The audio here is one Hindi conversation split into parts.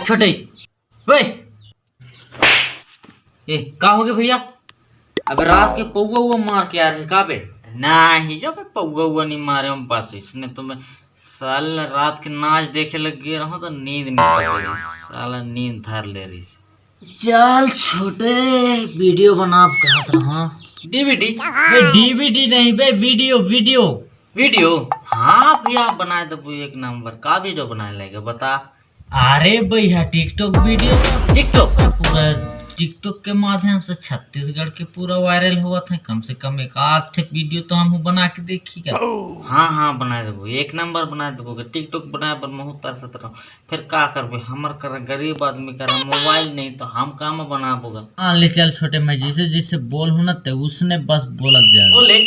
छोटे वे ए का हो गया भैया? अब रात के पौवा हुआ मार के आ रहे का बे? नहीं जब पौवा हुआ नहीं मारे हम पास इसने तो मैं साल रात के नाच देखे लग गया रहा तो नींद नहीं पड़ रही साला नींद धर ले रही। चल छोटे वीडियो बना कहा था डीवीडी डीवीडी नहीं बे वीडियो वीडियो वीडियो। हाँ भैया बना दो एक नंबर का वीडियो बना लेगा बता। अरे भैया टिकटॉक वीडियो टिकटॉक पूरा टिकटॉक के माध्यम से छत्तीसगढ़ के पूरा वायरल हुआ था। कम से कम एक आध वीडियो तो हम बना के देखिएगा। हाँ हाँ बना देबो एक नंबर बना देबो। टिकटॉक बनाए पर बहुत तरसत रहो फिर का करबे हमर कर गरीब आदमी कर मोबाइल नहीं तो हम काम बनाबोगा। हाँ ले चल छोटे मैं जिसे जिसे बोल हूँ ना तो उसने बस बोलत जाए। बोले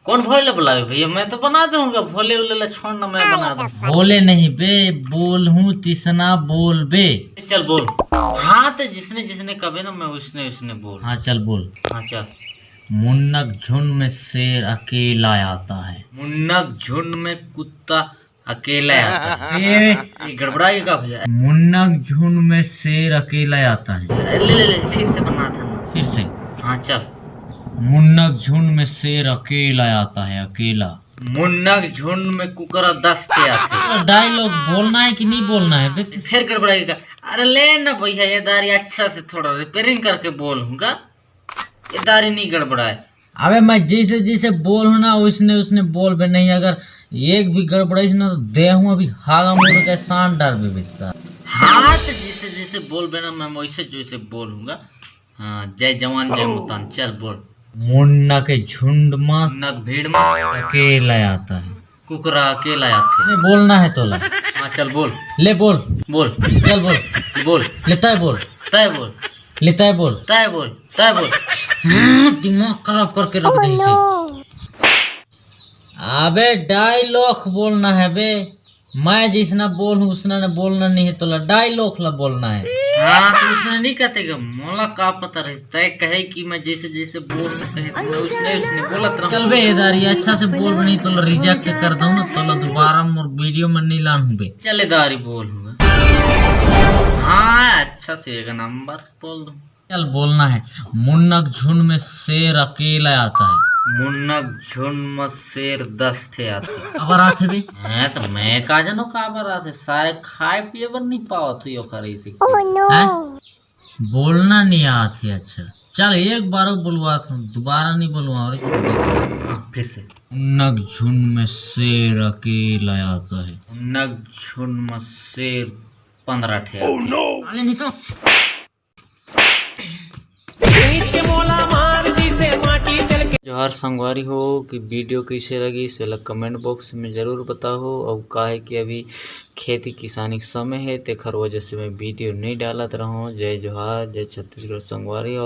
कौन भोले बुलावे भैया मैं तो बना दूंगा भोले उले छोड़ ना मैं बना दूँ। भोले नहीं बे बोल हूँ तीसना बोल बे। चल बोल। हाँ तो जिसने जिसने कभी ना मैं उसने उसने बोल। हाँ चल बोल। हाँ चल। मुन्नक झुंड में शेर अकेला आता है। मुन्नक झुंड में कुत्ता अकेला आता है। ये गड़बड़ाएगा भैया। मुन्नक झुंड में शेर अकेला आता है। ले फिर से बना था ना फिर से। हाँ चल। मुन्नक झुंड में शेर अकेला आता है अकेला। मुन्नक झुंड में कुकरा 10 के आते। डायलॉग बोलना है कि नहीं बोलना है फिर गड़बड़ाएगा। अरे ले ना भैया ये दारी अच्छा से थोड़ा रिपेयरिंग करके बोलूंगा ये दारी नहीं गड़बड़ाए। अबे मैं जैसे जैसे बोल हूँ ना उसने उसने बोल बे नहीं अगर एक भी गड़बड़ाई ना तो दे हूँ अभी हागा मुड़ के शान डर बे बिस्सा। हाँ तो जैसे जैसे बोल बे ना मैं वैसे जैसे बोलूंगा। हाँ जय जवान जय मुतान चल बोल। मुन्ना के झुंड में नक भीड़ में अकेला आता है कुकरा अकेला आते है। बोलना है तो ला। हाँ चल बोल ले बोल बोल चल बोल बोल लेता है बोल तय बोल लेता है बोल तय बोल तय बोल। दिमाग खराब करके रख दे इसे। अबे डायलॉग बोलना है बे मैं जिसना बोल हूँ उसना ने बोलना नहीं है तो ला डायलॉग ला बोलना है। हाँ तो उसने नहीं कहते मोला का पता रहे तय कहे कि मैं जैसे जैसे बोल कहे तो उसने बोलत रहा। चल बे दारी अच्छा से बोल नहीं तो रिजेक्ट कर दूं ना तो दोबारा मोर वीडियो में नहीं लान हूँ बे। चले दारी बोल हूँ। हाँ अच्छा से एक नंबर बोल दूं। चल बोलना है मुन्नक झुंड में शेर अकेला आता है। मुन्नक झुंड में शेर 10 थे आते। अबर आते बे हैं तो मैं का जानो का अबर आते सारे खाए पिए पर नहीं पावत हुई ओकर ऐसे। बोलना नहीं आती। अच्छा चल एक बार बुलवा था दोबारा नहीं बुलवा और फिर से। मुन्नक झुंड में शेर अकेला आता है। मुन्नक झुंड में शेर 15 थे आते। अरे नहीं तो जोहार संगवारी हो कि वीडियो कैसे लगी इसे कमेंट बॉक्स में ज़रूर बताओ। और का है कि अभी खेती किसानी का समय है तेखर वजह से मैं वीडियो नहीं डालत रहा हूँ। जय जोहार जय छत्तीसगढ़ संगवारी।